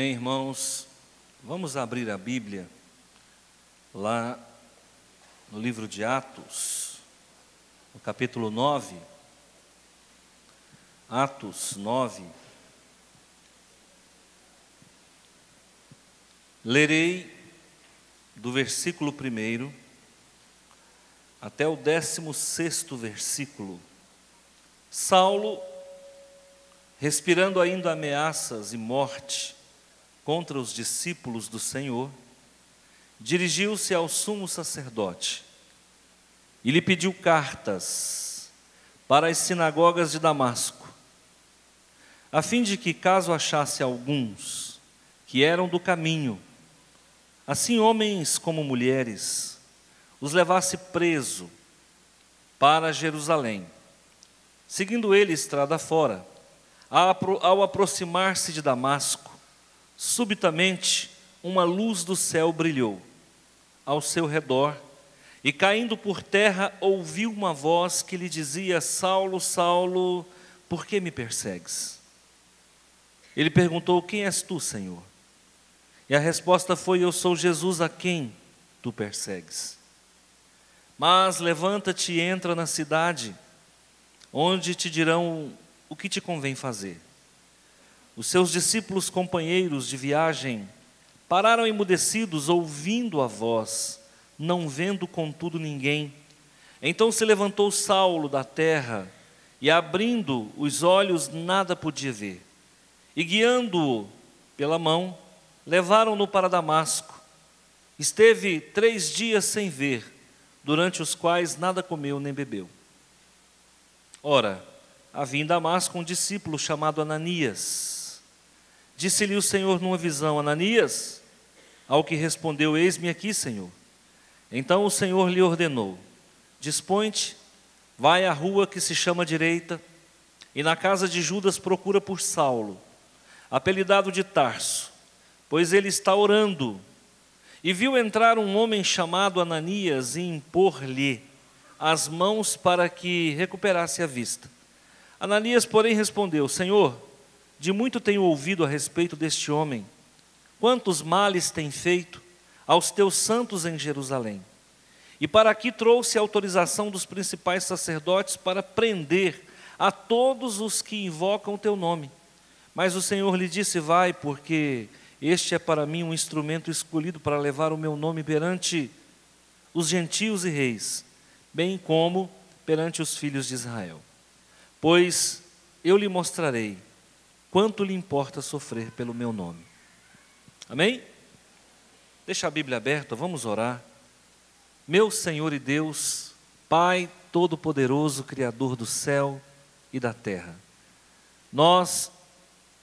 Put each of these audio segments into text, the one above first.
Amém, irmãos? Vamos abrir a Bíblia lá no livro de Atos, no capítulo 9. Atos 9. Lerei do versículo 1 até o 16º versículo. Saulo, respirando ainda ameaças e morte contra os discípulos do Senhor, dirigiu-se ao sumo sacerdote e lhe pediu cartas para as sinagogas de Damasco, a fim de que, caso achasse alguns que eram do caminho, assim homens como mulheres, os levasse preso para Jerusalém. Seguindo ele estrada fora, ao aproximar-se de Damasco, subitamente uma luz do céu brilhou ao seu redor, e caindo por terra ouviu uma voz que lhe dizia: Saulo, Saulo, por que me persegues? Ele perguntou: quem és tu, Senhor? E a resposta foi: eu sou Jesus a quem tu persegues. Mas levanta-te e entra na cidade, onde te dirão o que te convém fazer. Os seus discípulos companheiros de viagem pararam emudecidos, ouvindo a voz, não vendo contudo ninguém. Então se levantou Saulo da terra, e abrindo os olhos nada podia ver. E guiando-o pela mão, levaram-no para Damasco. Esteve 3 dias sem ver, durante os quais nada comeu nem bebeu. Ora, havia em Damasco um discípulo chamado Ananias. Disse-lhe o Senhor numa visão: Ananias? Ao que respondeu: eis-me aqui, Senhor. Então o Senhor lhe ordenou: dispõe-te, vai à rua que se chama Direita, e na casa de Judas procura por Saulo, apelidado de Tarso, pois ele está orando. E viu entrar um homem chamado Ananias e impor-lhe as mãos para que recuperasse a vista. Ananias, porém, respondeu: Senhor, de muito tenho ouvido a respeito deste homem, quantos males tem feito aos teus santos em Jerusalém. E para aqui trouxe a autorização dos principais sacerdotes para prender a todos os que invocam o teu nome. Mas o Senhor lhe disse: vai, porque este é para mim um instrumento escolhido para levar o meu nome perante os gentios e reis, bem como perante os filhos de Israel. Pois eu lhe mostrarei quanto lhe importa sofrer pelo meu nome. Amém? Deixa a Bíblia aberta, vamos orar. Meu Senhor e Deus, Pai Todo-Poderoso, Criador do céu e da terra, nós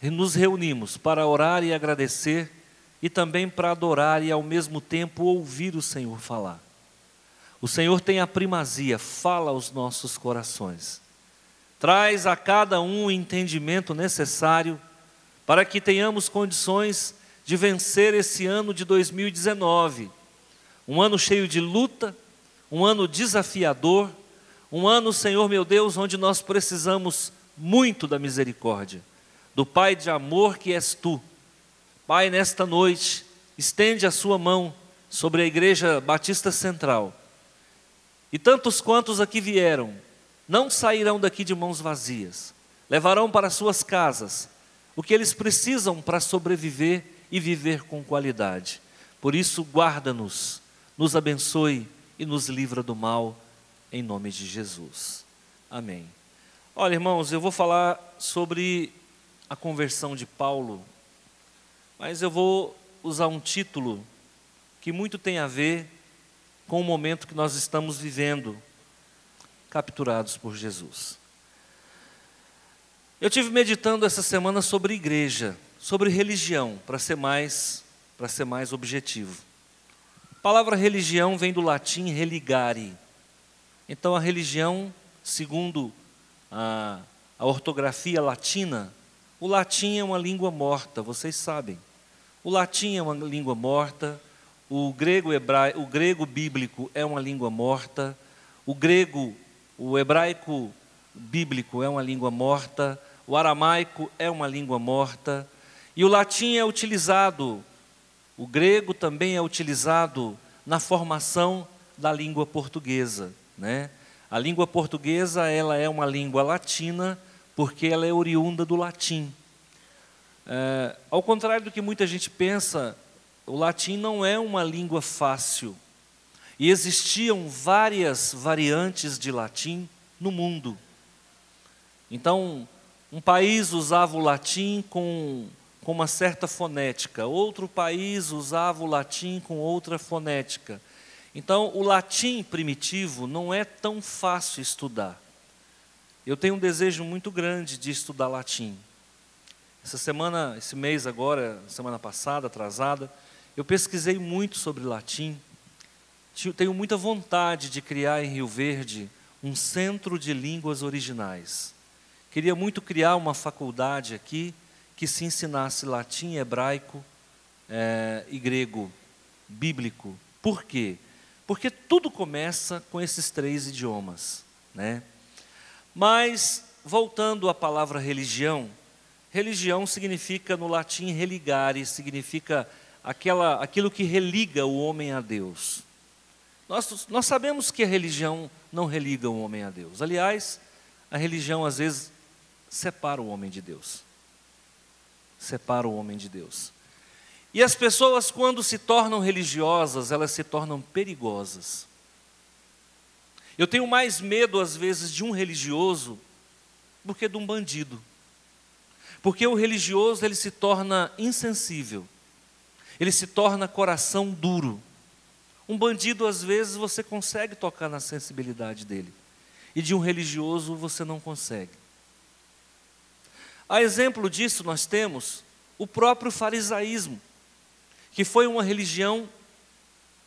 nos reunimos para orar e agradecer, e também para adorar e ao mesmo tempo ouvir o Senhor falar. O Senhor tem a primazia, fala aos nossos corações. Traz a cada um o entendimento necessário para que tenhamos condições de vencer esse ano de 2019. Um ano cheio de luta, um ano desafiador, um ano, Senhor meu Deus, onde nós precisamos muito da misericórdia do Pai de amor que és Tu. Pai, nesta noite, estende a sua mão sobre a Igreja Batista Central. E tantos quantos aqui vieram, não sairão daqui de mãos vazias. Levarão para suas casas o que eles precisam para sobreviver e viver com qualidade. Por isso, guarda-nos, nos abençoe e nos livra do mal, em nome de Jesus. Amém. Olha, irmãos, eu vou falar sobre a conversão de Paulo, mas eu vou usar um título que muito tem a ver com o momento que nós estamos vivendo, capturados por Jesus. Eu tive meditando essa semana sobre igreja, sobre religião, para ser mais objetivo. A palavra religião vem do latim religare. Então a religião, segundo a ortografia latina, o latim é uma língua morta, vocês sabem. O latim é uma língua morta, o grego bíblico é uma língua morta, o hebraico bíblico é uma língua morta, o aramaico é uma língua morta, E o latim é utilizado, o grego também é utilizado na formação da língua portuguesa, né? A língua portuguesa, ela é uma língua latina, porque ela é oriunda do latim. Ao contrário do que muita gente pensa, o latim não é uma língua fácil. E existiam várias variantes de latim no mundo. Então, um país usava o latim com uma certa fonética, outro país usava o latim com outra fonética. Então, o latim primitivo não é tão fácil estudar. Eu tenho um desejo muito grande de estudar latim. Esse mês agora, semana passada, atrasada, eu pesquisei muito sobre latim. Tenho muita vontade de criar em Rio Verde um centro de línguas originais. Queria muito criar uma faculdade aqui que se ensinasse latim, hebraico e grego, bíblico. Por quê? Porque tudo começa com esses 3 idiomas, né? Mas, voltando à palavra religião, religião significa no latim religare, significa aquilo que religa o homem a Deus. Nós sabemos que a religião não religa o homem a Deus. Aliás, a religião às vezes separa o homem de Deus. Separa o homem de Deus. E as pessoas, quando se tornam religiosas, elas se tornam perigosas. Eu tenho mais medo, às vezes, de um religioso do que de um bandido. Porque o religioso, ele se torna insensível. Ele se torna coração duro. Um bandido, às vezes, você consegue tocar na sensibilidade dele. E de um religioso, você não consegue. A exemplo disso, nós temos o próprio farisaísmo, que foi uma religião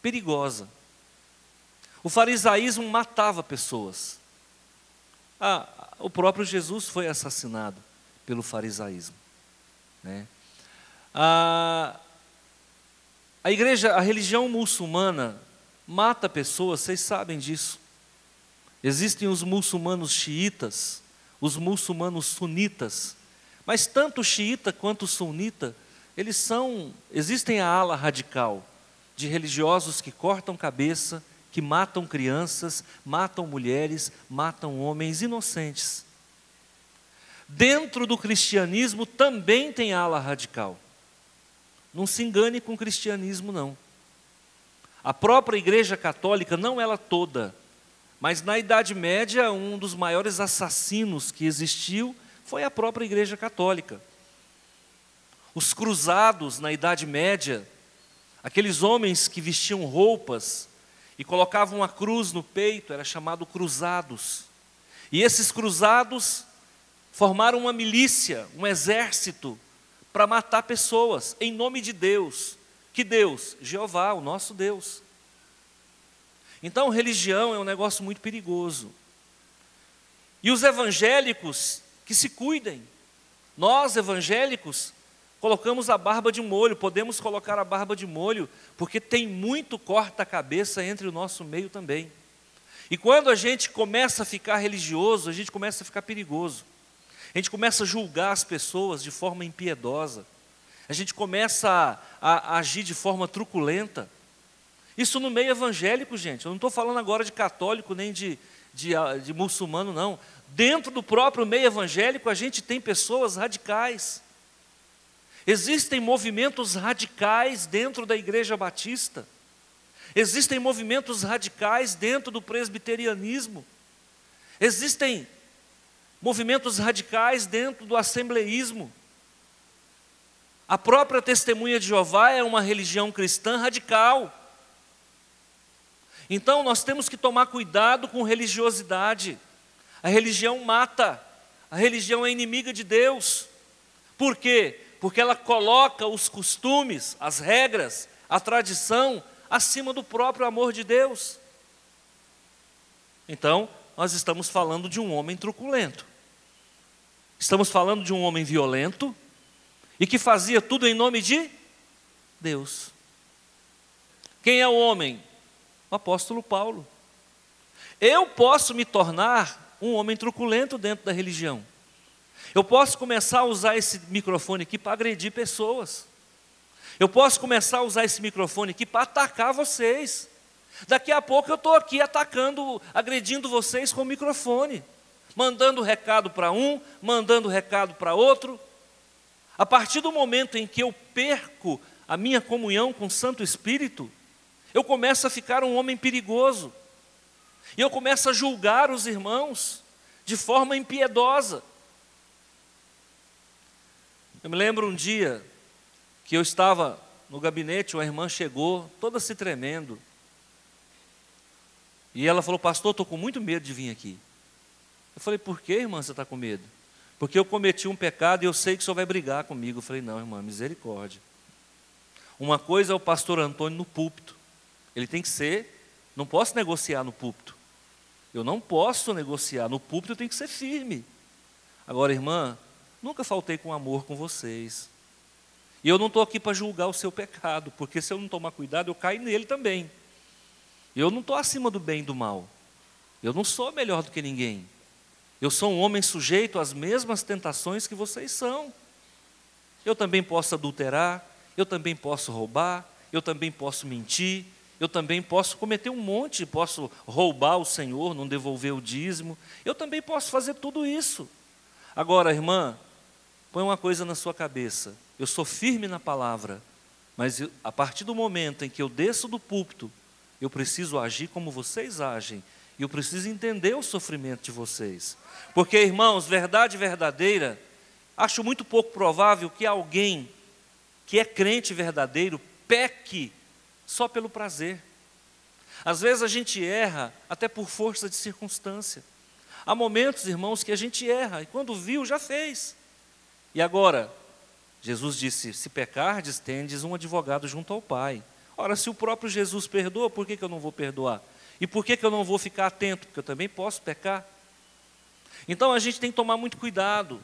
perigosa. O farisaísmo matava pessoas. O próprio Jesus foi assassinado pelo farisaísmo, né? A religião muçulmana mata pessoas, vocês sabem disso. Existem os muçulmanos xiitas, os muçulmanos sunitas, mas tanto o xiita quanto o sunita, existem a ala radical de religiosos que cortam cabeça, que matam crianças, matam mulheres, matam homens inocentes. Dentro do cristianismo também tem ala radical. Não se engane com o cristianismo, não. A própria Igreja Católica, não ela toda, mas na Idade Média, um dos maiores assassinos que existiu foi a própria Igreja Católica. Os cruzados na Idade Média, aqueles homens que vestiam roupas e colocavam uma cruz no peito, era chamado cruzados. E esses cruzados formaram uma milícia, um exército, para matar pessoas, em nome de Deus. Que Deus? Jeová, o nosso Deus. Então, religião é um negócio muito perigoso. E os evangélicos, que se cuidem. Nós, evangélicos, colocamos a barba de molho, podemos colocar a barba de molho, porque tem muito corta-cabeça entre o nosso meio também. E quando a gente começa a ficar religioso, a gente começa a ficar perigoso. A gente começa a julgar as pessoas de forma impiedosa. A gente começa a agir de forma truculenta. Isso no meio evangélico, gente. Eu não estou falando agora de católico nem de muçulmano, não. Dentro do próprio meio evangélico, a gente tem pessoas radicais. Existem movimentos radicais dentro da Igreja Batista. Existem movimentos radicais dentro do presbiterianismo. Existem movimentos radicais dentro do assembleísmo. A própria Testemunha de Jeová é uma religião cristã radical. Então nós temos que tomar cuidado com religiosidade. A religião mata, a religião é inimiga de Deus. Por quê? Porque ela coloca os costumes, as regras, a tradição acima do próprio amor de Deus. Então, nós estamos falando de um homem truculento. Estamos falando de um homem violento e que fazia tudo em nome de Deus. Quem é o homem? O apóstolo Paulo. Eu posso me tornar um homem truculento dentro da religião. Eu posso começar a usar esse microfone aqui para agredir pessoas. Eu posso começar a usar esse microfone aqui para atacar vocês. Daqui a pouco eu estou aqui atacando, agredindo vocês com o microfone. Mandando recado para um, mandando recado para outro. A partir do momento em que eu perco a minha comunhão com o Santo Espírito, eu começo a ficar um homem perigoso. E eu começo a julgar os irmãos de forma impiedosa. Eu me lembro um dia que eu estava no gabinete, uma irmã chegou, toda se tremendo. E ela falou: pastor, estou com muito medo de vir aqui. Eu falei: por que, irmã, você está com medo? Porque eu cometi um pecado e eu sei que o senhor vai brigar comigo. Eu falei: não, irmã, misericórdia. Uma coisa é o pastor Antônio no púlpito. Ele tem que ser, não posso negociar no púlpito. Eu não posso negociar, no púlpito eu tenho que ser firme. Agora, irmã, nunca faltei com amor com vocês. E eu não estou aqui para julgar o seu pecado, porque se eu não tomar cuidado, eu caio nele também. Eu não estou acima do bem e do mal. Eu não sou melhor do que ninguém. Eu sou um homem sujeito às mesmas tentações que vocês são. Eu também posso adulterar, eu também posso roubar, eu também posso mentir, eu também posso cometer um monte, posso roubar o Senhor, não devolver o dízimo. Eu também posso fazer tudo isso. Agora, irmã, põe uma coisa na sua cabeça. Eu sou firme na palavra, mas a partir do momento em que eu desço do púlpito, eu preciso agir como vocês agem, e eu preciso entender o sofrimento de vocês. Porque, irmãos, verdade verdadeira, acho muito pouco provável que alguém que é crente verdadeiro peque só pelo prazer. Às vezes a gente erra até por força de circunstância. Há momentos, irmãos, que a gente erra, e quando viu, já fez. E agora, Jesus disse: se pecardes, tendes um advogado junto ao Pai. Ora, se o próprio Jesus perdoa, por que eu não vou perdoar? E por que eu não vou ficar atento? Porque eu também posso pecar. Então a gente tem que tomar muito cuidado.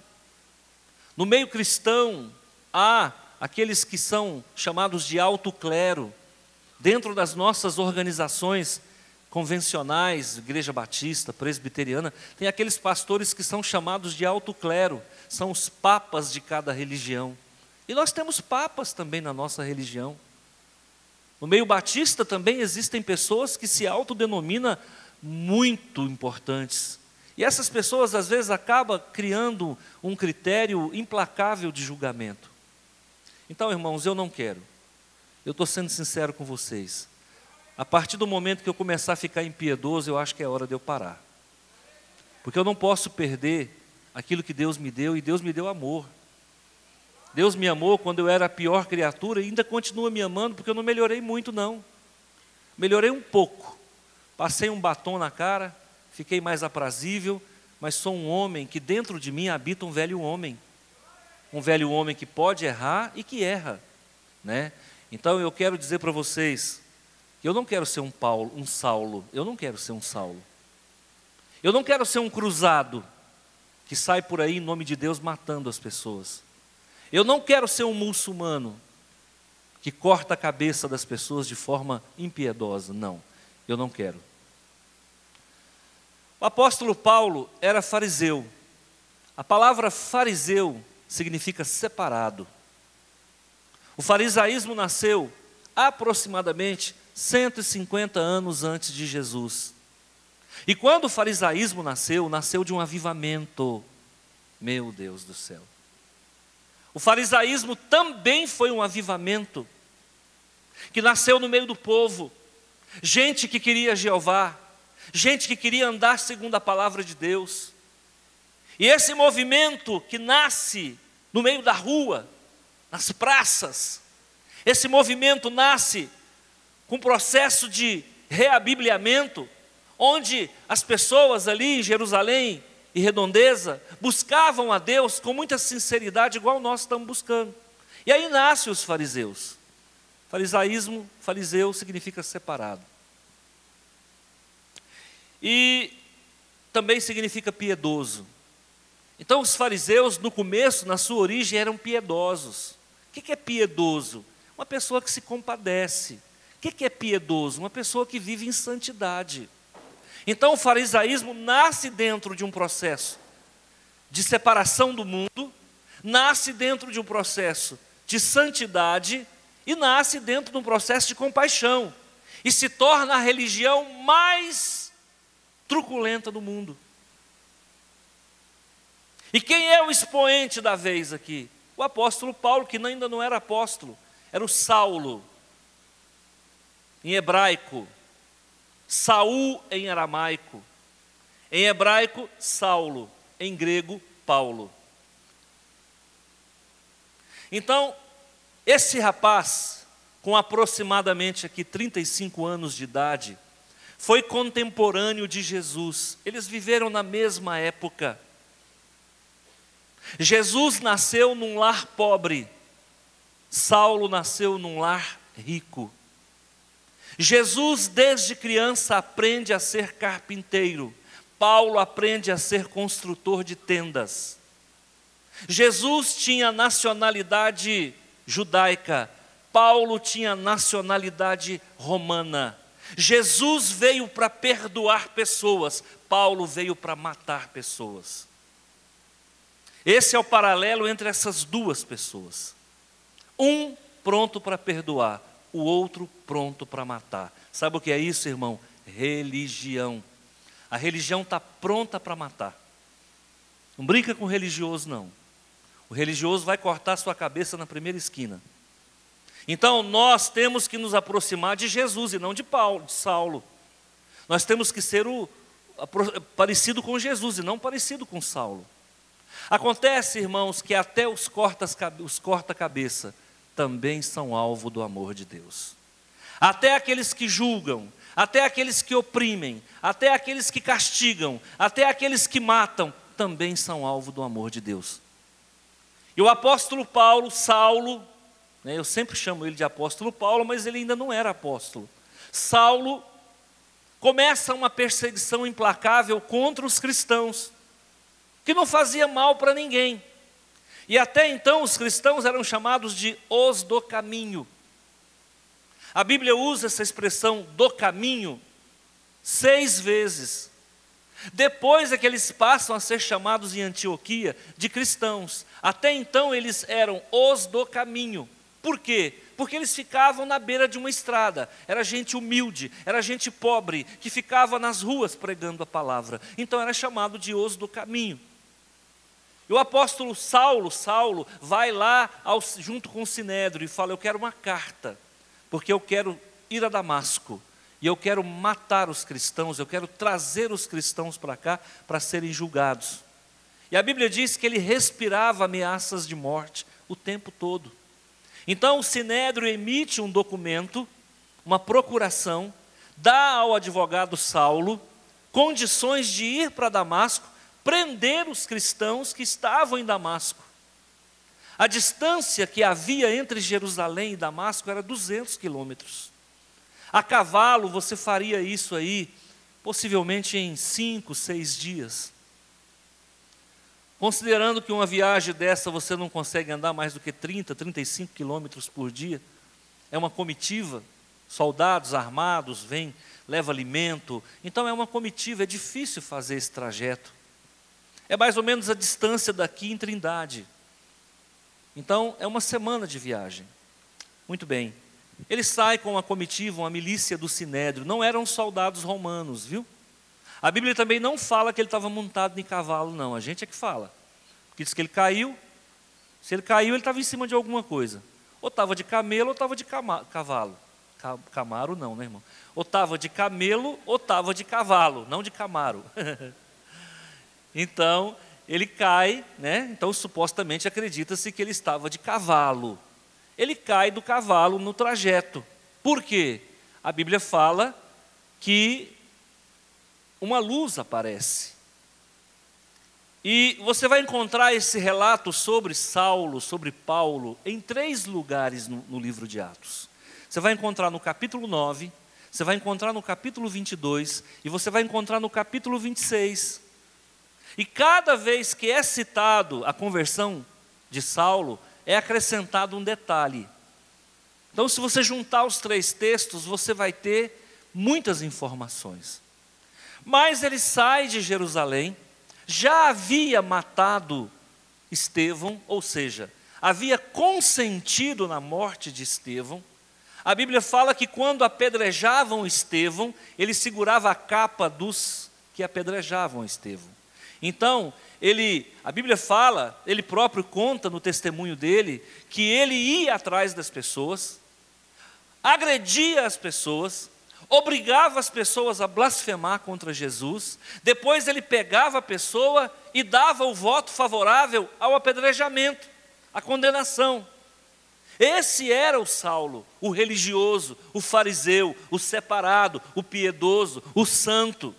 No meio cristão, há aqueles que são chamados de alto clero. Dentro das nossas organizações convencionais, Igreja Batista, Presbiteriana, tem aqueles pastores que são chamados de alto clero, são os papas de cada religião. E nós temos papas também na nossa religião. No meio batista também existem pessoas que se autodenominam muito importantes. E essas pessoas às vezes acabam criando um critério implacável de julgamento. Então, irmãos, eu não quero. Eu estou sendo sincero com vocês. A partir do momento que eu começar a ficar impiedoso, eu acho que é hora de eu parar. Porque eu não posso perder aquilo que Deus me deu, e Deus me deu amor. Deus me amou quando eu era a pior criatura e ainda continua me amando, porque eu não melhorei muito, não. Melhorei um pouco. Passei um batom na cara, fiquei mais aprazível, mas sou um homem que dentro de mim habita um velho homem. Um velho homem que pode errar e que erra, né? Então eu quero dizer para vocês, que eu não quero ser um Saulo, eu não quero ser um Saulo. Eu não quero ser um cruzado, que sai por aí em nome de Deus matando as pessoas. Eu não quero ser um muçulmano, que corta a cabeça das pessoas de forma impiedosa, não, eu não quero. O apóstolo Paulo era fariseu. A palavra fariseu significa separado. O farisaísmo nasceu aproximadamente 150 anos antes de Jesus. E quando o farisaísmo nasceu, nasceu de um avivamento. Meu Deus do céu. O farisaísmo também foi um avivamento, que nasceu no meio do povo. Gente que queria Jeová, gente que queria andar segundo a palavra de Deus. E esse movimento que nasce no meio da rua, nas praças, esse movimento nasce com um processo de reabibliamento, onde as pessoas ali em Jerusalém e redondeza buscavam a Deus com muita sinceridade, igual nós estamos buscando. E aí nascem os fariseus. Farisaísmo, fariseu significa separado. E também significa piedoso. Então os fariseus no começo, na sua origem, eram piedosos. O que é piedoso? Uma pessoa que se compadece. O que é piedoso? Uma pessoa que vive em santidade. Então o farisaísmo nasce dentro de um processo de separação do mundo, nasce dentro de um processo de santidade e nasce dentro de um processo de compaixão e se torna a religião mais truculenta do mundo. E quem é o expoente da vez aqui? O apóstolo Paulo, que ainda não era apóstolo, era o Saulo, em hebraico, Saul em aramaico, em hebraico, Saulo, em grego, Paulo. Então, esse rapaz, com aproximadamente aqui 35 anos de idade, foi contemporâneo de Jesus. Eles viveram na mesma época. Jesus nasceu num lar pobre, Saulo nasceu num lar rico. Jesus, desde criança, aprende a ser carpinteiro. Paulo aprende a ser construtor de tendas. Jesus tinha nacionalidade judaica. Paulo tinha nacionalidade romana. Jesus veio para perdoar pessoas. Paulo veio para matar pessoas. Esse é o paralelo entre essas duas pessoas. Um pronto para perdoar, o outro pronto para matar. Sabe o que é isso, irmão? Religião. A religião está pronta para matar. Não brinca com o religioso, não. O religioso vai cortar sua cabeça na primeira esquina. Então nós temos que nos aproximar de Jesus e não de Paulo, de Saulo. Nós temos que ser parecido com Jesus e não parecido com Saulo. Acontece, irmãos, que até os corta-cabeça também são alvo do amor de Deus. Até aqueles que julgam, até aqueles que oprimem, até aqueles que castigam, até aqueles que matam, também são alvo do amor de Deus. E o apóstolo Paulo, Saulo, eu sempre chamo ele de apóstolo Paulo, mas ele ainda não era apóstolo. Saulo começa uma perseguição implacável contra os cristãos, que não fazia mal para ninguém. E até então os cristãos eram chamados de os do caminho. A Bíblia usa essa expressão do caminho 6 vezes. Depois é que eles passam a ser chamados em Antioquia de cristãos. Até então eles eram os do caminho. Por quê? Porque eles ficavam na beira de uma estrada. Era gente humilde, era gente pobre, que ficava nas ruas pregando a palavra. Então era chamado de os do caminho. E o apóstolo Saulo, vai lá junto com o Sinédrio e fala: eu quero uma carta, porque eu quero ir a Damasco, e eu quero matar os cristãos, eu quero trazer os cristãos para cá para serem julgados. E a Bíblia diz que ele respirava ameaças de morte o tempo todo. Então o Sinédrio emite um documento, uma procuração, dá ao advogado Saulo condições de ir para Damasco, prender os cristãos que estavam em Damasco. A distância que havia entre Jerusalém e Damasco era 200 quilômetros. A cavalo você faria isso aí, possivelmente em 5, 6 dias. Considerando que uma viagem dessa você não consegue andar mais do que 30, 35 quilômetros por dia, é uma comitiva, soldados armados vêm, levam alimento, então é uma comitiva, é difícil fazer esse trajeto. É mais ou menos a distância daqui em Trindade. Então, é uma semana de viagem. Muito bem. Ele sai com uma comitiva, uma milícia do Sinédrio. Não eram soldados romanos, viu? A Bíblia também não fala que ele estava montado em cavalo, não. A gente é que fala. Porque diz que ele caiu. Se ele caiu, ele estava em cima de alguma coisa. Ou estava de camelo, ou estava de cavalo. Camaro não, né, irmão? Ou estava de camelo, ou estava de cavalo, não de camaro. Então, ele cai, né? Então supostamente acredita-se que ele estava de cavalo. Ele cai do cavalo no trajeto. Por quê? A Bíblia fala que uma luz aparece. E você vai encontrar esse relato sobre Saulo, sobre Paulo, em 3 lugares no livro de Atos. Você vai encontrar no capítulo 9, você vai encontrar no capítulo 22 e você vai encontrar no capítulo 26. E cada vez que é citado a conversão de Saulo, é acrescentado um detalhe. Então, se você juntar os 3 textos, você vai ter muitas informações. Mas ele sai de Jerusalém, já havia matado Estevão, ou seja, havia consentido na morte de Estevão. A Bíblia fala que quando apedrejavam Estevão, ele segurava a capa dos que apedrejavam Estevão. Então, a Bíblia fala, ele próprio conta no testemunho dele, que ele ia atrás das pessoas, agredia as pessoas, obrigava as pessoas a blasfemar contra Jesus, depois ele pegava a pessoa e dava o voto favorável ao apedrejamento, à condenação. Esse era o Saulo, o religioso, o fariseu, o separado, o piedoso, o santo.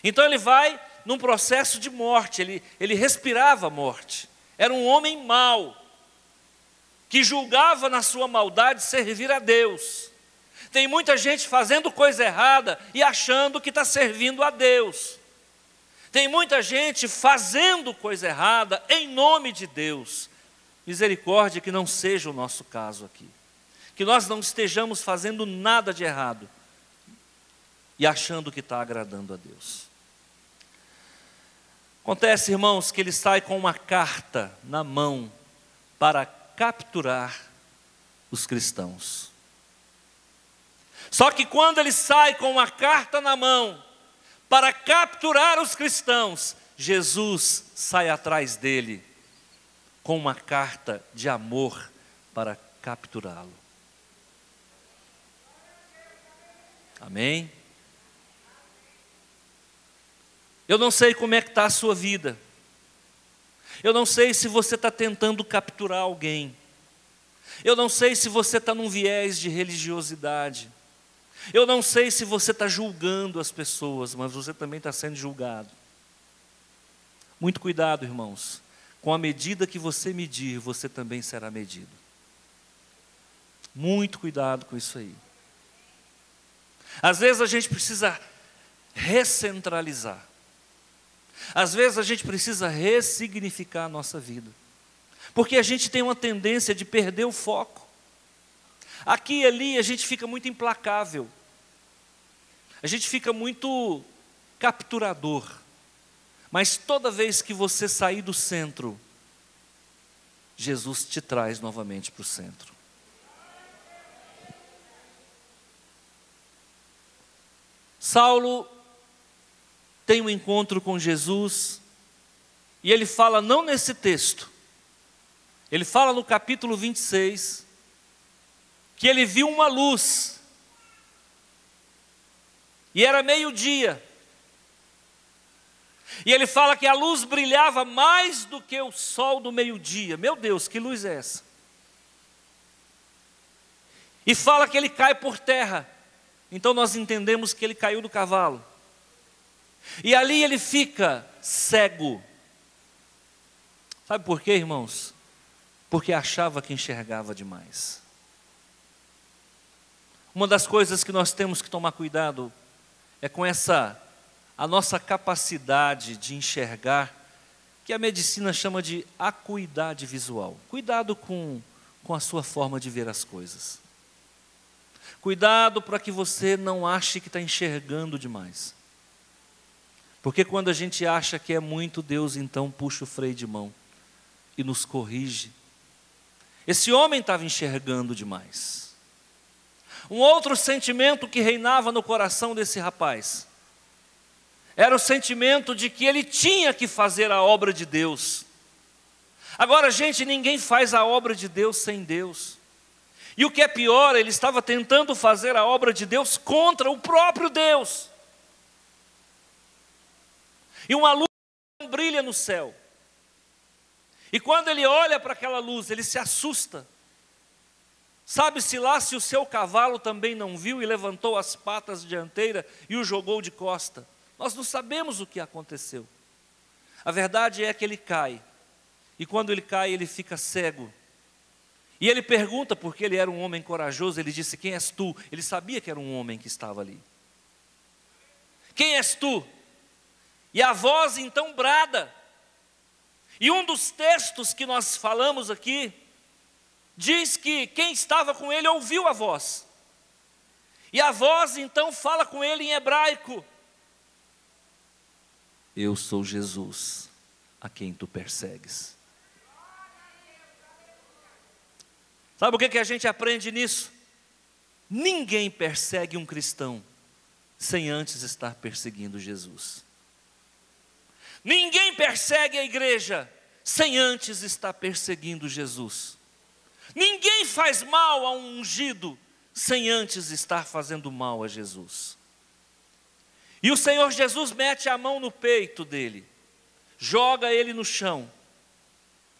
Então ele vai num processo de morte, ele respirava a morte. Era um homem mau, que julgava na sua maldade servir a Deus. Tem muita gente fazendo coisa errada e achando que está servindo a Deus. Tem muita gente fazendo coisa errada em nome de Deus. Misericórdia que não seja o nosso caso aqui. Que nós não estejamos fazendo nada de errado e achando que está agradando a Deus. Acontece, irmãos, que ele sai com uma carta na mão para capturar os cristãos. Só que quando ele sai com uma carta na mão para capturar os cristãos, Jesus sai atrás dele com uma carta de amor para capturá-lo. Amém? Eu não sei como é que está a sua vida. Eu não sei se você está tentando capturar alguém. Eu não sei se você está num viés de religiosidade. Eu não sei se você está julgando as pessoas, mas você também está sendo julgado. Muito cuidado, irmãos. Com a medida que você medir, você também será medido. Muito cuidado com isso aí. Às vezes a gente precisa recentralizar. Às vezes a gente precisa ressignificar a nossa vida. Porque a gente tem uma tendência de perder o foco. Aqui e ali a gente fica muito implacável. A gente fica muito capturador. Mas toda vez que você sair do centro, Jesus te traz novamente para o centro. Saulo tem um encontro com Jesus, e ele fala não nesse texto, ele fala no capítulo 26, que ele viu uma luz, e era meio-dia, e ele fala que a luz brilhava mais do que o sol do meio-dia. Meu Deus, que luz é essa? E fala que ele cai por terra, então nós entendemos que ele caiu do cavalo. E ali ele fica cego. Sabe por quê, irmãos? Porque achava que enxergava demais. Uma das coisas que nós temos que tomar cuidado é com a nossa capacidade de enxergar, que a medicina chama de acuidade visual. Cuidado com a sua forma de ver as coisas. Cuidado para que você não ache que está enxergando demais. Porque quando a gente acha que é muito, Deus então puxa o freio de mão e nos corrige. Esse homem estava enxergando demais. Um outro sentimento que reinava no coração desse rapaz era o sentimento de que ele tinha que fazer a obra de Deus. Agora, gente, ninguém faz a obra de Deus sem Deus. E o que é pior, ele estava tentando fazer a obra de Deus contra o próprio Deus. E uma luz brilha no céu. E quando ele olha para aquela luz, ele se assusta. Sabe-se lá se o seu cavalo também não viu e levantou as patas dianteiras e o jogou de costa. Nós não sabemos o que aconteceu. A verdade é que ele cai. E quando ele cai, ele fica cego. E ele pergunta, porque ele era um homem corajoso, ele disse: quem és tu? Ele sabia que era um homem que estava ali. Quem és tu? E a voz então brada. E um dos textos que nós falamos aqui, diz que quem estava com ele ouviu a voz. E a voz então fala com ele em hebraico. eu sou Jesus, a quem tu persegues. Sabe o que a gente aprende nisso? Ninguém persegue um cristão sem antes estar perseguindo Jesus. Ninguém persegue a igreja sem antes estar perseguindo Jesus. Ninguém faz mal a um ungido sem antes estar fazendo mal a Jesus. E o Senhor Jesus mete a mão no peito dele, joga ele no chão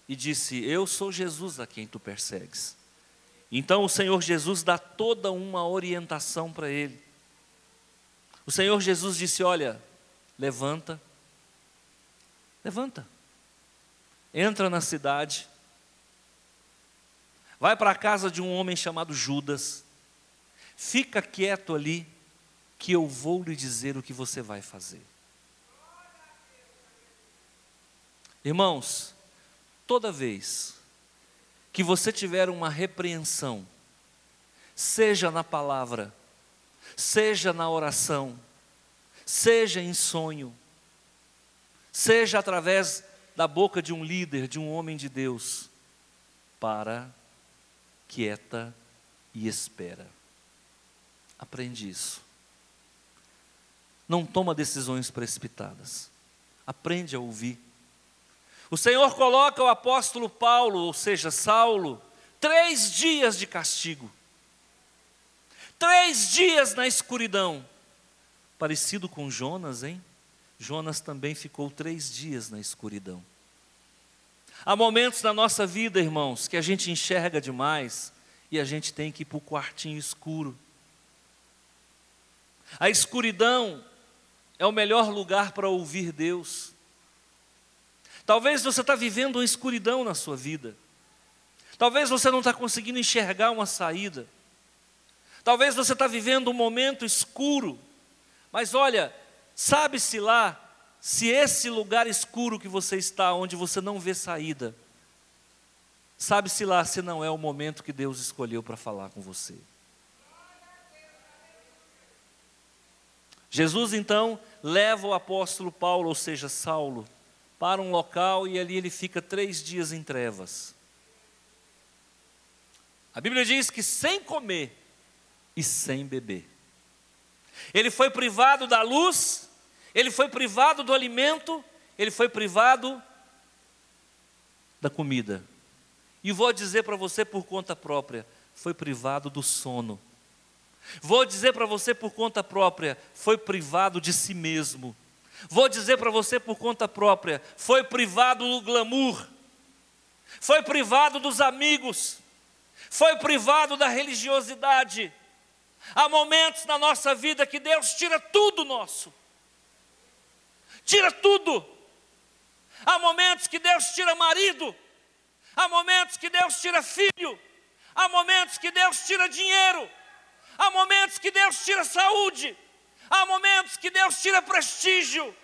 e disse: eu sou Jesus a quem tu persegues. Então o Senhor Jesus dá toda uma orientação para ele. O Senhor Jesus disse: olha, levanta, entra na cidade, vai para a casa de um homem chamado Judas, fica quieto ali, que eu vou lhe dizer o que você vai fazer. Irmãos, toda vez que você tiver uma repreensão, seja na palavra, seja na oração, seja em sonho, seja através da boca de um líder, de um homem de Deus, para, quieta e espera. Aprende isso. Não toma decisões precipitadas. Aprende a ouvir. O Senhor coloca o apóstolo Paulo, ou seja, Saulo, 3 dias de castigo. 3 dias na escuridão. Parecido com Jonas, hein? Jonas também ficou 3 dias na escuridão. Há momentos na nossa vida, irmãos, que a gente enxerga demais e a gente tem que ir para o quartinho escuro. A escuridão é o melhor lugar para ouvir Deus. Talvez você está vivendo uma escuridão na sua vida. Talvez você não está conseguindo enxergar uma saída. Talvez você está vivendo um momento escuro. Mas olha, sabe-se lá, se esse lugar escuro que você está, onde você não vê saída, sabe-se lá se não é o momento que Deus escolheu para falar com você. Jesus então leva o apóstolo Paulo, ou seja, Saulo, para um local e ali ele fica 3 dias em trevas. A Bíblia diz que sem comer e sem beber. Ele foi privado da luz, ele foi privado do alimento, ele foi privado da comida. E vou dizer para você por conta própria, foi privado do sono. Vou dizer para você por conta própria, foi privado de si mesmo. Vou dizer para você por conta própria, foi privado do glamour, foi privado dos amigos, foi privado da religiosidade. Há momentos na nossa vida que Deus tira tudo nosso, tira tudo. Há momentos que Deus tira marido, há momentos que Deus tira filho, há momentos que Deus tira dinheiro, há momentos que Deus tira saúde, há momentos que Deus tira prestígio,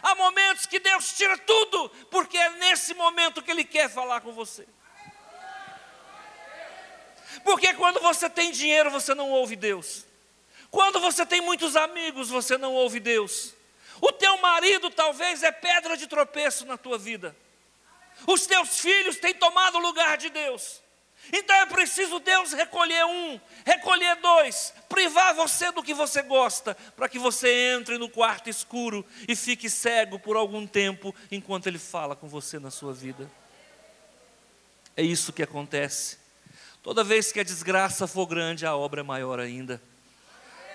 há momentos que Deus tira tudo, porque é nesse momento que Ele quer falar com você. Porque quando você tem dinheiro, você não ouve Deus. Quando você tem muitos amigos, você não ouve Deus. O teu marido talvez é pedra de tropeço na tua vida. Os teus filhos têm tomado o lugar de Deus. Então é preciso Deus recolher 1, recolher 2, privar você do que você gosta, para que você entre no quarto escuro e fique cego por algum tempo, enquanto Ele fala com você na sua vida. É isso que acontece. Toda vez que a desgraça for grande, a obra é maior ainda.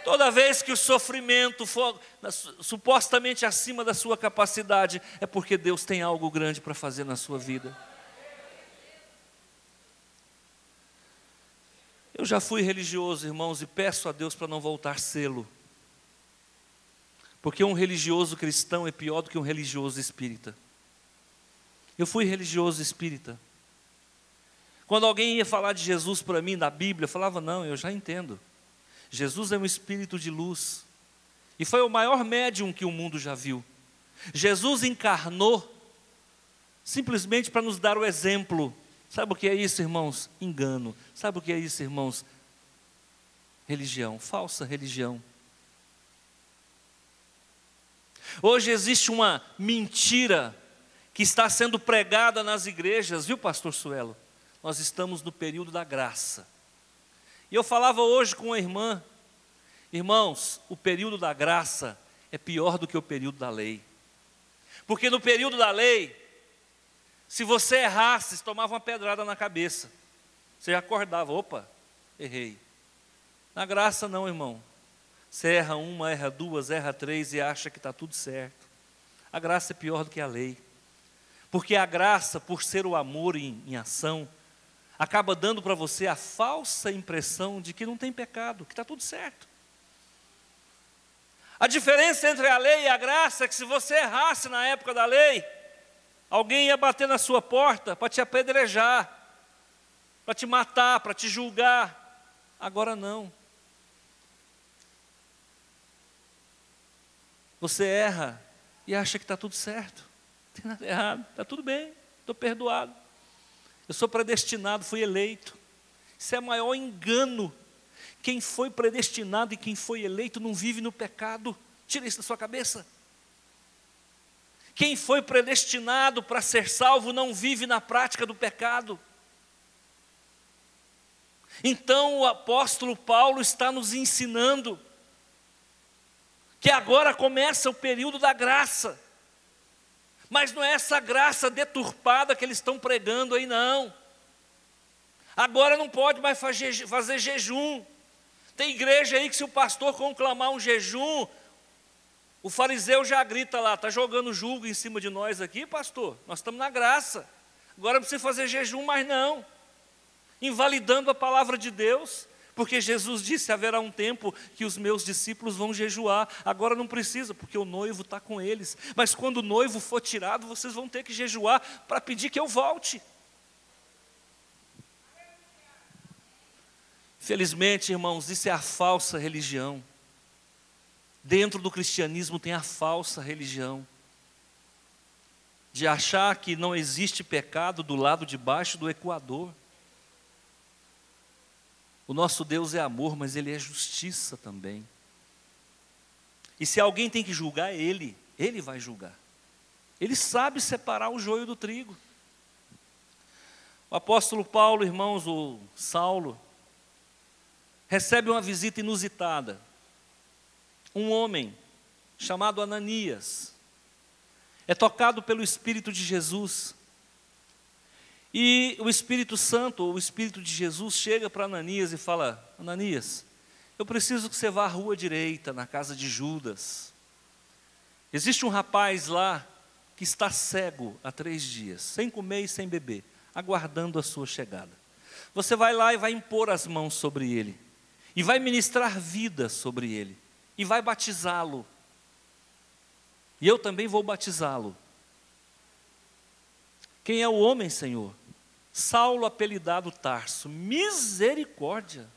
Toda vez que o sofrimento for supostamente acima da sua capacidade, é porque Deus tem algo grande para fazer na sua vida. Eu já fui religioso, irmãos, e peço a Deus para não voltar a sê-lo. Porque um religioso cristão é pior do que um religioso espírita. Eu fui religioso espírita. Quando alguém ia falar de Jesus para mim na Bíblia, eu falava: não, eu já entendo. Jesus é um espírito de luz. E foi o maior médium que o mundo já viu. Jesus encarnou simplesmente para nos dar o exemplo. Sabe o que é isso, irmãos? Engano. Sabe o que é isso, irmãos? Religião, falsa religião. Hoje existe uma mentira que está sendo pregada nas igrejas, viu, pastor Suelo? Nós estamos no período da graça. E eu falava hoje com uma irmã, irmãos, o período da graça é pior do que o período da lei. Porque no período da lei, se você errasse, você tomava uma pedrada na cabeça. Você acordava, opa, errei. Na graça não, irmão. Você erra uma, erra duas, erra três e acha que está tudo certo. A graça é pior do que a lei. Porque a graça, por ser o amor em ação, acaba dando para você a falsa impressão de que não tem pecado, que está tudo certo. A diferença entre a lei e a graça é que se você errasse na época da lei, alguém ia bater na sua porta para te apedrejar, para te matar, para te julgar. Agora não. Você erra e acha que está tudo certo. Não tem nada errado, está tudo bem, estou perdoado. Eu sou predestinado, fui eleito. Isso é o maior engano. Quem foi predestinado e quem foi eleito não vive no pecado. Tira isso da sua cabeça. Quem foi predestinado para ser salvo não vive na prática do pecado. Então o apóstolo Paulo está nos ensinando que agora começa o período da graça. Mas não é essa graça deturpada que eles estão pregando aí, não. Agora não pode mais fazer jejum. Tem igreja aí que se o pastor conclamar um jejum, o fariseu já grita lá, está jogando julgo em cima de nós aqui, pastor. Nós estamos na graça. Agora não precisa fazer jejum mais não. Invalidando a palavra de Deus. Porque Jesus disse, haverá um tempo que os meus discípulos vão jejuar. Agora não precisa, porque o noivo está com eles. Mas quando o noivo for tirado, vocês vão ter que jejuar para pedir que eu volte. Felizmente, irmãos, isso é a falsa religião. Dentro do cristianismo tem a falsa religião. De achar que não existe pecado do lado de baixo do Equador. O nosso Deus é amor, mas Ele é justiça também. E se alguém tem que julgar, Ele vai julgar. Ele sabe separar o joio do trigo. O apóstolo Paulo, irmãos, o Saulo, recebe uma visita inusitada. Um homem chamado Ananias é tocado pelo Espírito de Jesus. E o Espírito Santo, ou o Espírito de Jesus, chega para Ananias e fala: Ananias, eu preciso que você vá à rua direita, na casa de Judas. Existe um rapaz lá que está cego há 3 dias, sem comer e sem beber, aguardando a sua chegada. Você vai lá e vai impor as mãos sobre ele, e vai ministrar vida sobre ele, e vai batizá-lo. E eu também vou batizá-lo. Quem é o homem, Senhor? Saulo, apelidado Tarso. Misericórdia.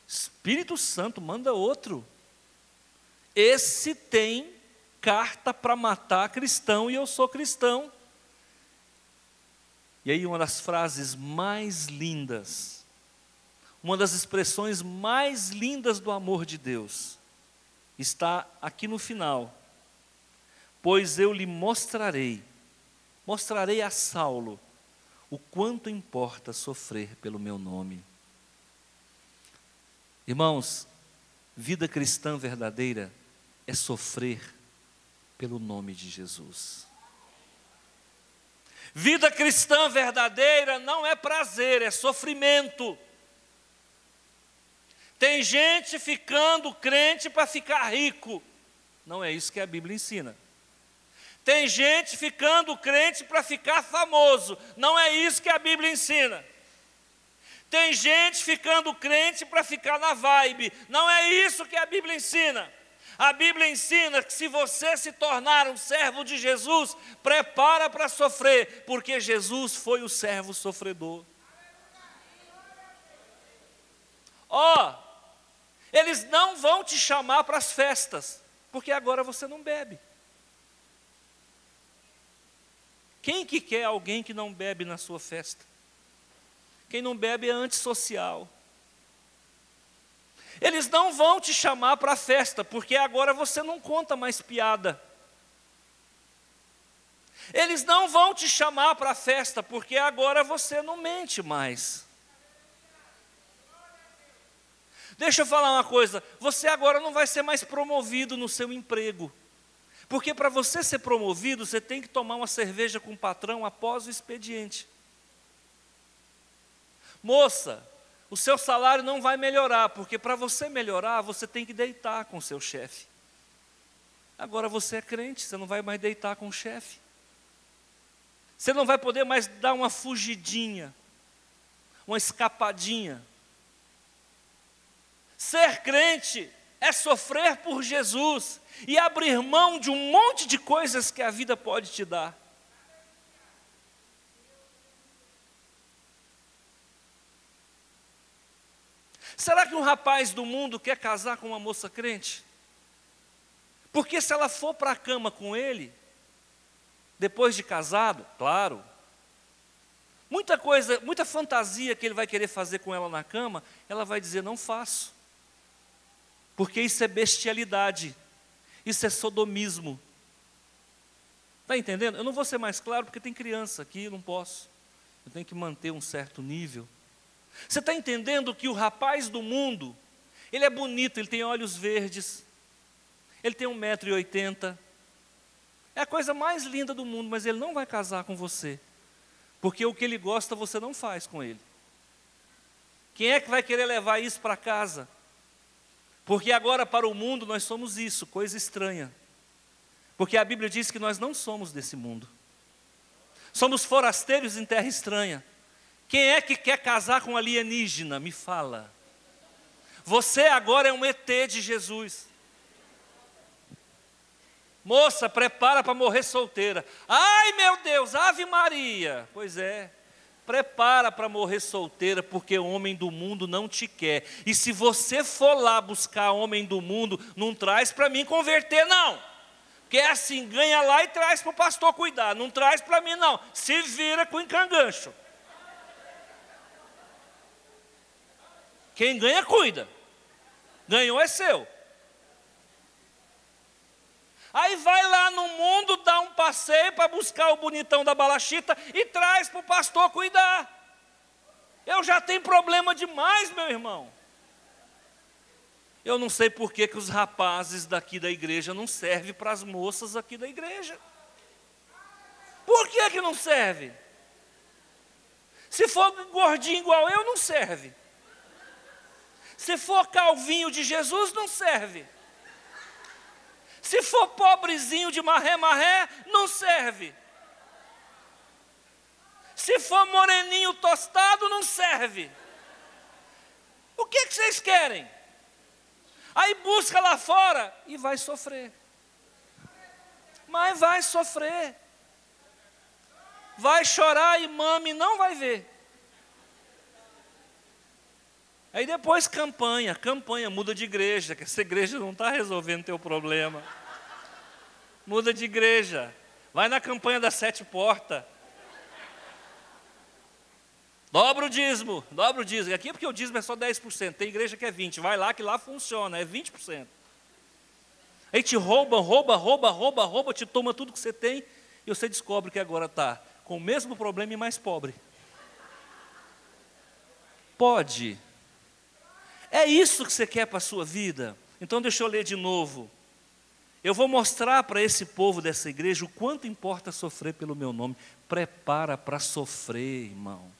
Espírito Santo, manda outro. Esse tem carta para matar cristão e eu sou cristão. E aí uma das frases mais lindas, uma das expressões mais lindas do amor de Deus, está aqui no final. Pois eu lhe mostrarei a Saulo o quanto importa sofrer pelo meu nome. Irmãos, vida cristã verdadeira é sofrer pelo nome de Jesus. Vida cristã verdadeira não é prazer, é sofrimento. Tem gente ficando crente para ficar rico. Não é isso que a Bíblia ensina. Tem gente ficando crente para ficar famoso. Não é isso que a Bíblia ensina. Tem gente ficando crente para ficar na vibe. Não é isso que a Bíblia ensina. A Bíblia ensina que se você se tornar um servo de Jesus, prepara para sofrer, porque Jesus foi o servo sofredor. Eles não vão te chamar para as festas, porque agora você não bebe. Quem que quer alguém que não bebe na sua festa? Quem não bebe é antissocial. Eles não vão te chamar para a festa, porque agora você não conta mais piada. Eles não vão te chamar para a festa, porque agora você não mente mais. Deixa eu falar uma coisa, você agora não vai ser mais promovido no seu emprego. Porque para você ser promovido, você tem que tomar uma cerveja com o patrão após o expediente. Moça, o seu salário não vai melhorar, porque para você melhorar, você tem que deitar com o seu chefe. Agora você é crente, você não vai mais deitar com o chefe. Você não vai poder mais dar uma fugidinha, uma escapadinha. Ser crente é sofrer por Jesus e abrir mão de um monte de coisas que a vida pode te dar. Será que um rapaz do mundo quer casar com uma moça crente? Porque se ela for para a cama com ele, depois de casado, claro, muita coisa, muita fantasia que ele vai querer fazer com ela na cama, ela vai dizer, não faço. Porque isso é bestialidade, isso é sodomismo. Está entendendo? Eu não vou ser mais claro porque tem criança aqui, eu não posso. Eu tenho que manter um certo nível. Você está entendendo que o rapaz do mundo, ele é bonito, ele tem olhos verdes, ele tem 1,80 m, é a coisa mais linda do mundo, mas ele não vai casar com você, porque o que ele gosta você não faz com ele. Quem é que vai querer levar isso para casa? Porque agora para o mundo nós somos isso, coisa estranha. Porque a Bíblia diz que nós não somos desse mundo. Somos forasteiros em terra estranha. Quem é que quer casar com alienígena? Me fala. Você agora é um ET de Jesus. Moça, prepara para morrer solteira. Ai meu Deus, Ave Maria. Pois é. Prepara para morrer solteira, porque o homem do mundo não te quer. E se você for lá buscar homem do mundo, não traz para mim converter não. Porque é assim, ganha lá e traz para o pastor cuidar. Não traz para mim não, se vira com encangancho. Quem ganha, cuida. Ganhou é seu. Aí vai lá no mundo, dá um passeio para buscar o bonitão da balachita e traz para o pastor cuidar. Eu já tenho problema demais, meu irmão. Eu não sei por que os rapazes daqui da igreja não servem para as moças aqui da igreja. Por que não serve? Se for gordinho igual eu, não serve. Se for calvinho de Jesus, não serve. Se for pobrezinho de marré, não serve. Se for moreninho tostado, não serve. O que vocês querem? Aí busca lá fora e vai sofrer. Mas vai sofrer. Vai chorar e mame, não vai ver. Aí depois campanha, muda de igreja, que essa igreja não está resolvendo teu problema. Muda de igreja, vai na campanha das 7 portas. Dobra o dízimo. Aqui é porque o dízimo é só 10%, tem igreja que é 20%, vai lá que lá funciona, é 20%. Aí te rouba, te toma tudo que você tem, e você descobre que agora está com o mesmo problema e mais pobre. Pode. É isso que você quer para a sua vida? Então deixa eu ler de novo. Eu vou mostrar para esse povo dessa igreja o quanto importa sofrer pelo meu nome. Prepara para sofrer, irmão.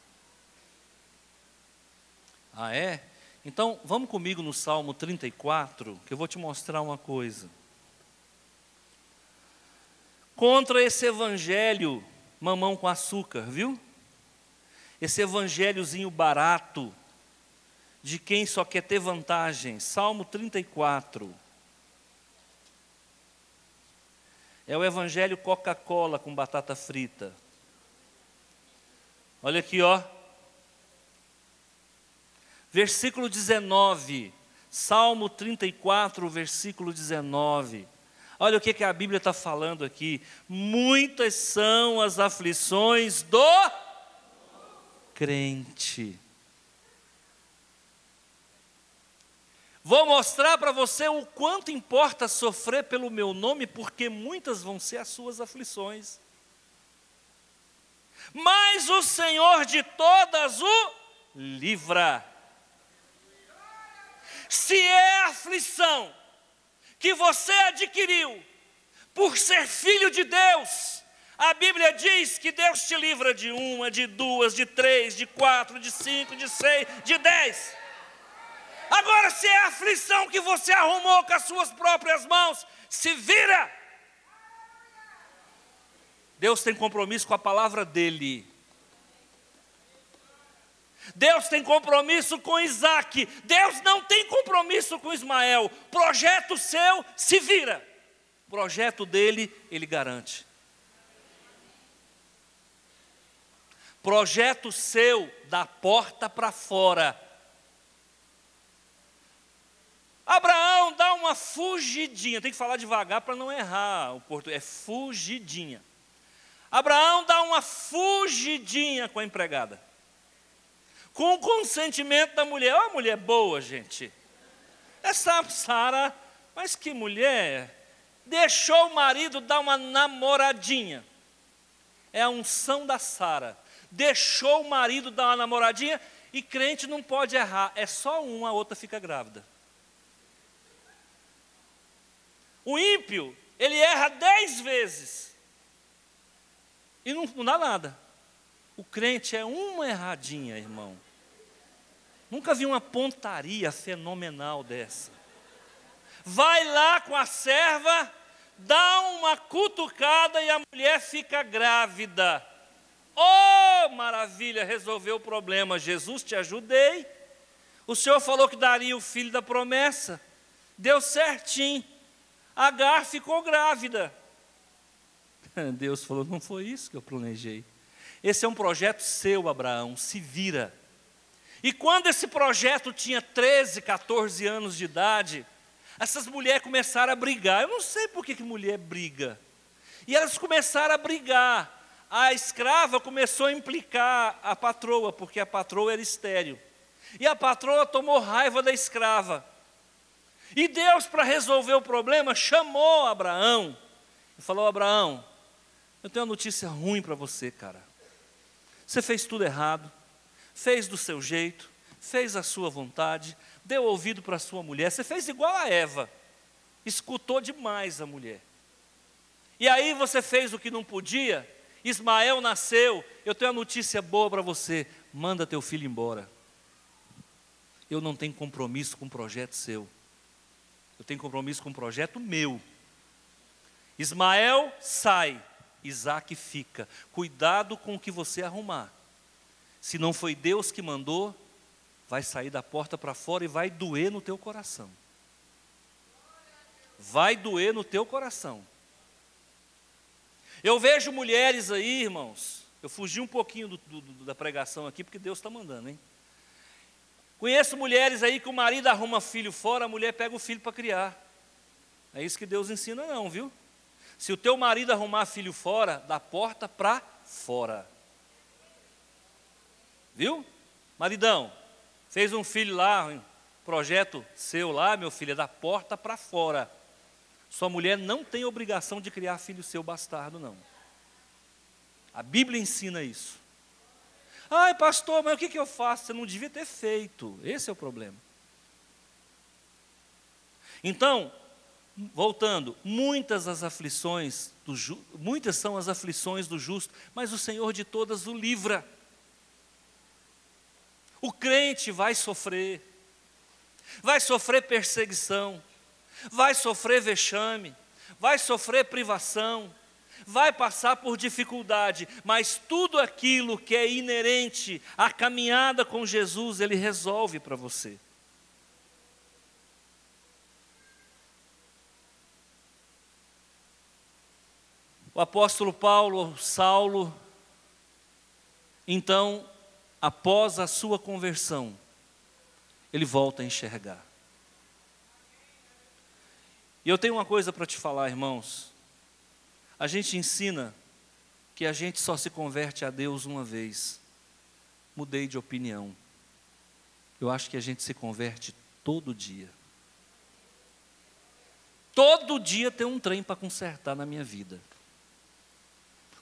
Ah, é? Então vamos comigo no Salmo 34, que eu vou te mostrar uma coisa. Contra esse evangelho mamão com açúcar, viu? Esse evangelhozinho barato, de quem só quer ter vantagem. Salmo 34. É o evangelho Coca-Cola com batata frita. Olha aqui, ó. Versículo 19. Salmo 34, versículo 19. Olha o que a Bíblia está falando aqui. Muitas são as aflições do crente. Vou mostrar para você o quanto importa sofrer pelo meu nome, porque muitas vão ser as suas aflições. mas o Senhor de todas o livra. Se é aflição que você adquiriu por ser filho de Deus, a Bíblia diz que Deus te livra de uma, de duas, de três, de quatro, de cinco, de seis, de 10. Agora, se é aflição que você arrumou com as suas próprias mãos, se vira. Deus tem compromisso com a palavra dele. Deus tem compromisso com Isaac. Deus não tem compromisso com Ismael. Projeto seu, se vira. Projeto dele, ele garante. Projeto seu, da porta para fora. Abraão dá uma fugidinha. Tem que falar devagar para não errar o português. É fugidinha. Abraão dá uma fugidinha com a empregada. Com o consentimento da mulher. Ó, mulher boa, gente. Essa Sara, mas que mulher. Deixou o marido dar uma namoradinha. É a unção da Sara. Deixou o marido dar uma namoradinha. E crente não pode errar. É só uma, a outra fica grávida. O ímpio, ele erra 10 vezes. E não dá nada. O crente é uma erradinha, irmão. Nunca vi uma pontaria fenomenal dessa. Vai lá com a serva, dá uma cutucada e a mulher fica grávida. Oh, maravilha, resolveu o problema. Jesus, te ajudei. O Senhor falou que daria o filho da promessa. Deu certinho. Agar ficou grávida. Deus falou, não foi isso que eu planejei. Esse é um projeto seu, Abraão, se vira. E quando esse projeto tinha 13, 14 anos de idade, essas mulheres começaram a brigar. Eu não sei por que mulher briga. E elas começaram a brigar. A escrava começou a implicar a patroa, porque a patroa era estéril. E a patroa tomou raiva da escrava. E Deus, para resolver o problema, chamou Abraão. E falou, Abraão, eu tenho uma notícia ruim para você, cara. Você fez tudo errado. Fez do seu jeito, fez a sua vontade, deu ouvido para a sua mulher, você fez igual a Eva, escutou demais a mulher. E aí você fez o que não podia, Ismael nasceu, eu tenho uma notícia boa para você, manda teu filho embora. Eu não tenho compromisso com um projeto seu, eu tenho compromisso com um projeto meu. Ismael sai, Isaac fica, cuidado com o que você arrumar. Se não foi Deus que mandou, vai sair da porta para fora e vai doer no teu coração. Vai doer no teu coração. Eu vejo mulheres aí, irmãos, eu fugi um pouquinho da pregação aqui, porque Deus está mandando, hein? Conheço mulheres aí que o marido arruma filho fora, a mulher pega o filho para criar. É isso que Deus ensina não, viu? Se o teu marido arrumar filho fora, da porta para fora. Viu? Maridão, fez um filho lá, um projeto seu lá, meu filho, é da porta para fora. Sua mulher não tem obrigação de criar filho seu bastardo, não. A Bíblia ensina isso. Ai, pastor, mas o que eu faço? Você não devia ter feito. Esse é o problema. Então, voltando, muitas são as aflições do justo, mas o Senhor de todas o livra. O crente vai sofrer perseguição, vai sofrer vexame, vai sofrer privação, vai passar por dificuldade, mas tudo aquilo que é inerente à caminhada com Jesus, Ele resolve para você. O apóstolo Paulo, Saulo, então, após a sua conversão, ele volta a enxergar. E eu tenho uma coisa para te falar, irmãos. A gente ensina que a gente só se converte a Deus uma vez. Mudei de opinião. Eu acho que a gente se converte todo dia. Todo dia tem um trem para consertar na minha vida.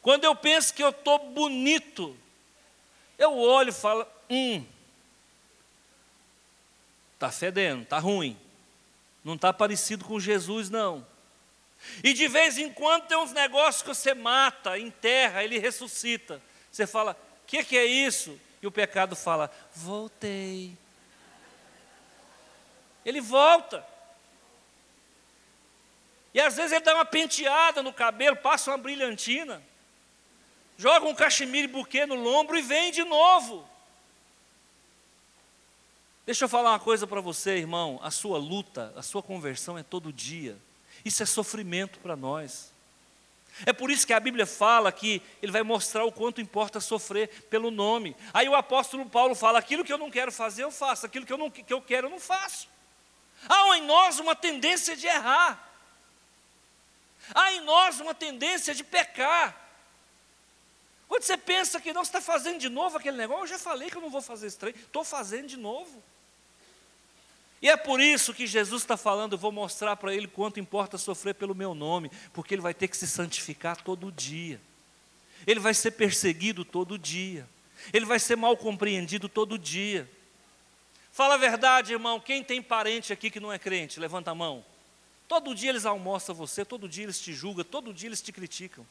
Quando eu penso que eu estou bonito, eu olho e falo, está fedendo, está ruim. Não está parecido com Jesus, não. E de vez em quando tem uns negócios que você mata, enterra, ele ressuscita. Você fala, o que é isso? E o pecado fala, voltei. Ele volta. E às vezes ele dá uma penteada no cabelo, passa uma brilhantina, joga um cachemire buquê no lombo e vem de novo. Deixa eu falar uma coisa para você, irmão. A sua luta, a sua conversão é todo dia. Isso é sofrimento para nós. É por isso que a Bíblia fala que ele vai mostrar o quanto importa sofrer pelo nome. Aí o apóstolo Paulo fala, aquilo que eu não quero fazer eu faço, aquilo que eu quero eu não faço. Há em nós uma tendência de errar. Há em nós uma tendência de pecar. Quando você pensa que não, você está fazendo de novo aquele negócio, eu já falei que eu não vou fazer esse trem, estou fazendo de novo. E é por isso que Jesus está falando, eu vou mostrar para ele quanto importa sofrer pelo meu nome, porque ele vai ter que se santificar todo dia. Ele vai ser perseguido todo dia. Ele vai ser mal compreendido todo dia. Fala a verdade, irmão, quem tem parente aqui que não é crente, levanta a mão. Todo dia eles almoçam você, todo dia eles te julgam, todo dia eles te criticam.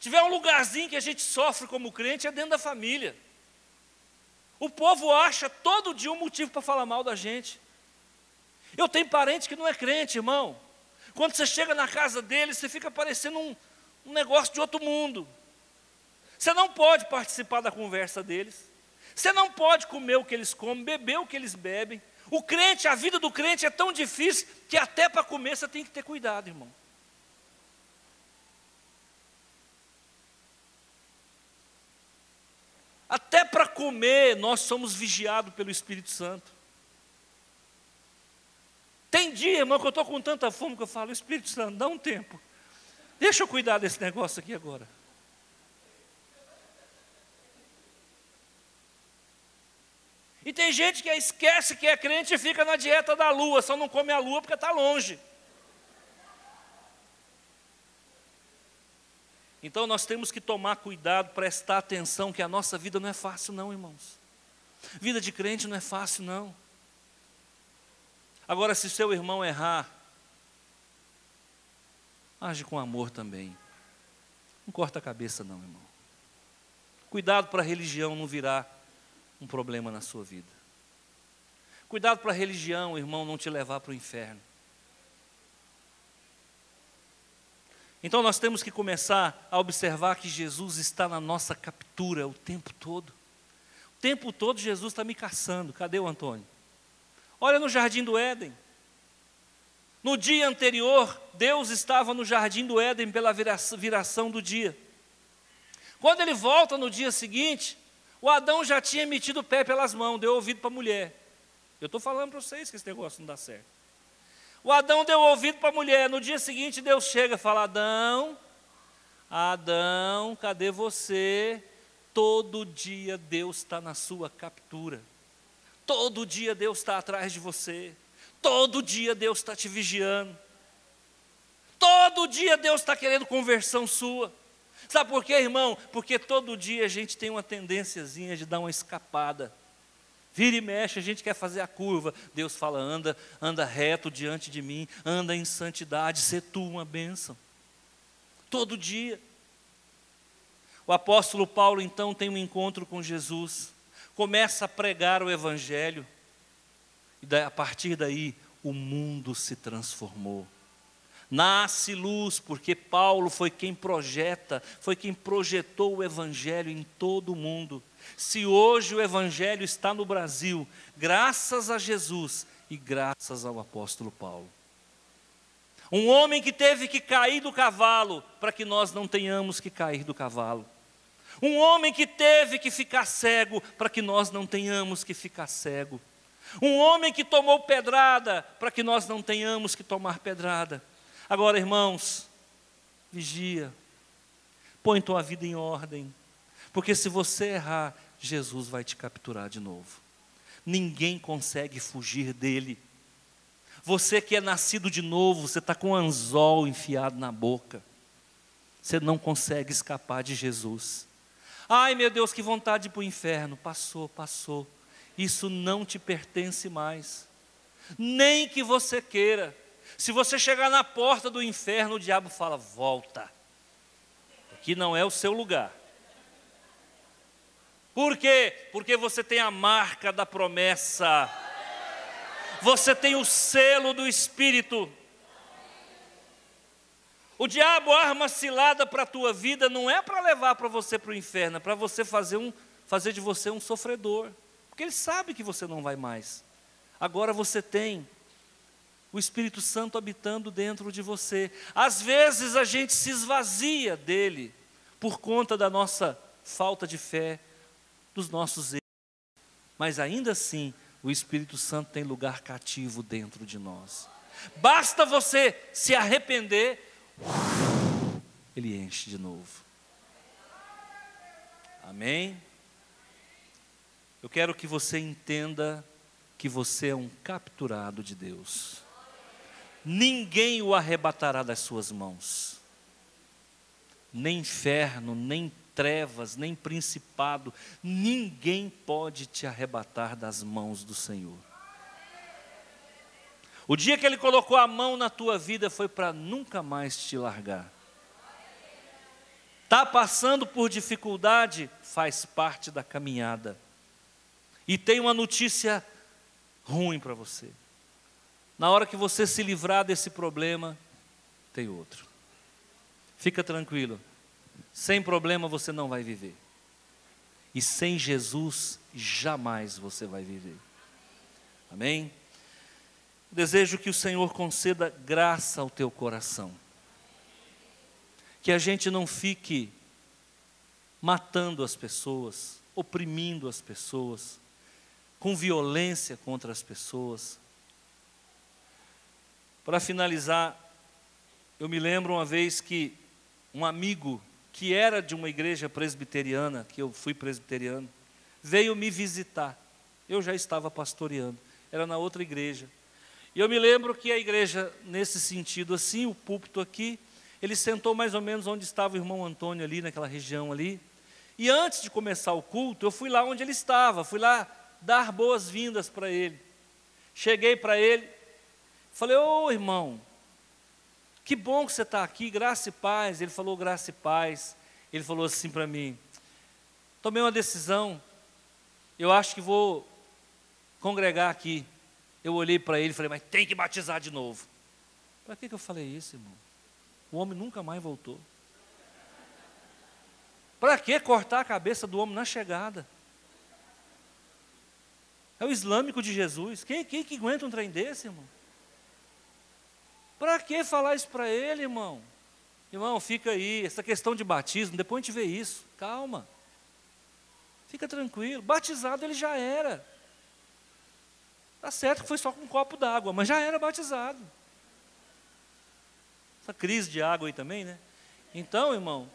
Tiver um lugarzinho que a gente sofre como crente, é dentro da família. O povo acha todo dia um motivo para falar mal da gente. Eu tenho parente que não é crente, irmão. Quando você chega na casa dele, você fica parecendo um negócio de outro mundo. Você não pode participar da conversa deles. Você não pode comer o que eles comem, beber o que eles bebem. O crente, a vida do crente é tão difícil que até para comer você tem que ter cuidado, irmão. Até para comer, nós somos vigiados pelo Espírito Santo. Tem dia, irmão, que eu estou com tanta fome que eu falo, Espírito Santo, dá um tempo. Deixa eu cuidar desse negócio aqui agora. E tem gente que esquece que é crente e fica na dieta da lua, só não come a lua porque está longe. Então nós temos que tomar cuidado, prestar atenção, que a nossa vida não é fácil não, irmãos. Vida de crente não é fácil não. Agora, se seu irmão errar, age com amor também. Não corta a cabeça não, irmão. Cuidado para a religião não virar um problema na sua vida. Cuidado para a religião, irmão, não te levar para o inferno. Então nós temos que começar a observar que Jesus está na nossa captura o tempo todo. O tempo todo Jesus está me caçando. Cadê o Antônio? Olha no jardim do Éden. No dia anterior, Deus estava no jardim do Éden pela viração do dia. Quando ele volta no dia seguinte, o Adão já tinha metido o pé pelas mãos, deu ouvido para a mulher. Eu estou falando para vocês que esse negócio não dá certo. O Adão deu ouvido para a mulher. No dia seguinte Deus chega e fala, Adão, cadê você? Todo dia Deus está na sua captura. Todo dia Deus está atrás de você. Todo dia Deus está te vigiando. Todo dia Deus está querendo conversão sua. Sabe por quê, irmão? Porque todo dia a gente tem uma tendênciazinha de dar uma escapada. Vira e mexe, a gente quer fazer a curva. Deus fala, anda reto diante de mim, anda em santidade, sê tu uma bênção. Todo dia. O apóstolo Paulo então tem um encontro com Jesus, começa a pregar o Evangelho, e a partir daí o mundo se transformou. Nasce luz, porque Paulo foi quem projetou o Evangelho em todo o mundo. Se hoje o Evangelho está no Brasil, graças a Jesus e graças ao apóstolo Paulo. Um homem que teve que cair do cavalo, para que nós não tenhamos que cair do cavalo. Um homem que teve que ficar cego, para que nós não tenhamos que ficar cego. Um homem que tomou pedrada, para que nós não tenhamos que tomar pedrada. Agora, irmãos, vigia, põe tua vida em ordem, porque se você errar, Jesus vai te capturar de novo. Ninguém consegue fugir dele. Você que é nascido de novo, você está com um anzol enfiado na boca. Você não consegue escapar de Jesus. Ai, meu Deus, que vontade de ir para o inferno. Passou, passou. Isso não te pertence mais. Nem que você queira. Se você chegar na porta do inferno, o diabo fala: volta. Aqui não é o seu lugar. Por quê? Porque você tem a marca da promessa. Você tem o selo do Espírito. O diabo arma cilada para a tua vida, não é para levar para você para o inferno, é para você fazer de você um sofredor. Porque ele sabe que você não vai mais. Agora você tem o Espírito Santo habitando dentro de você. Às vezes a gente se esvazia dele, por conta da nossa falta de fé, dos nossos erros. Mas ainda assim, o Espírito Santo tem lugar cativo dentro de nós. Basta você se arrepender, ele enche de novo. Amém? Eu quero que você entenda que você é um capturado de Deus. Ninguém o arrebatará das suas mãos. Nem inferno, nem trevas, nem principado, ninguém pode te arrebatar das mãos do Senhor. O dia que Ele colocou a mão na tua vida foi para nunca mais te largar. Está passando por dificuldade? Faz parte da caminhada. E tem uma notícia ruim para você. Na hora que você se livrar desse problema, tem outro. Fica tranquilo. Sem problema você não vai viver. E sem Jesus, jamais você vai viver. Amém? Desejo que o Senhor conceda graça ao teu coração. Que a gente não fique matando as pessoas, oprimindo as pessoas, com violência contra as pessoas. Para finalizar, eu me lembro uma vez que um amigo que era de uma igreja presbiteriana, que eu fui presbiteriano, veio me visitar. Eu já estava pastoreando, era na outra igreja. E eu me lembro que a igreja, nesse sentido assim, o púlpito aqui, ele sentou mais ou menos onde estava o irmão Antônio ali, naquela região ali. E antes de começar o culto, eu fui lá onde ele estava, fui lá dar boas-vindas para ele. Cheguei para ele, falei: ô irmão, que bom que você está aqui, graça e paz. Ele falou: graça e paz. Ele falou assim para mim: tomei uma decisão, eu acho que vou congregar aqui. Eu olhei para ele e falei: mas tem que batizar de novo. Para que eu falei isso, irmão? O homem nunca mais voltou. Para que cortar a cabeça do homem na chegada? É o islâmico de Jesus. Quem que aguenta um trem desse, irmão? Para que falar isso para ele, irmão? Irmão, fica aí, essa questão de batismo, depois a gente vê isso. Calma. Fica tranquilo. Batizado ele já era. Está certo que foi só com um copo d'água, mas já era batizado. Essa crise de água aí também, né? Então, irmão,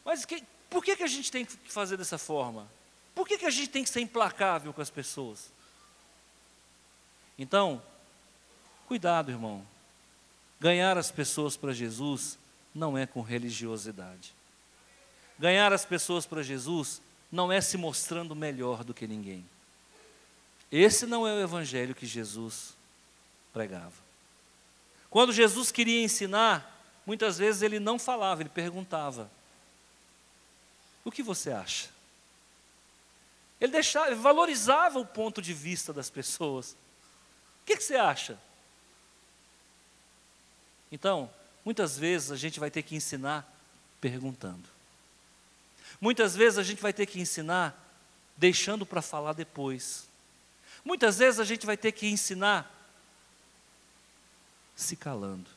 mas por que a gente tem que fazer dessa forma? Por que a gente tem que ser implacável com as pessoas? Então, cuidado, irmão. Ganhar as pessoas para Jesus não é com religiosidade. Ganhar as pessoas para Jesus não é se mostrando melhor do que ninguém. Esse não é o evangelho que Jesus pregava. Quando Jesus queria ensinar, muitas vezes ele não falava, ele perguntava: o que você acha? Ele valorizava o ponto de vista das pessoas. O que você acha? Então, muitas vezes a gente vai ter que ensinar perguntando. Muitas vezes a gente vai ter que ensinar deixando para falar depois. Muitas vezes a gente vai ter que ensinar se calando.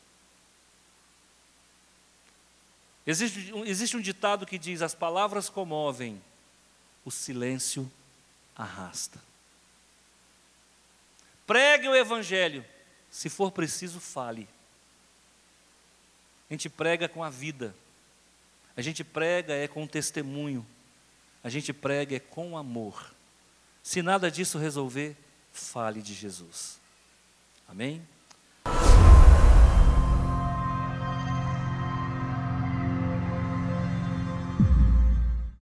Existe um ditado que diz: as palavras comovem, o silêncio arrasta. Pregue o evangelho, se for preciso, fale. A gente prega com a vida, a gente prega com testemunho, a gente prega com amor. Se nada disso resolver, fale de Jesus. Amém?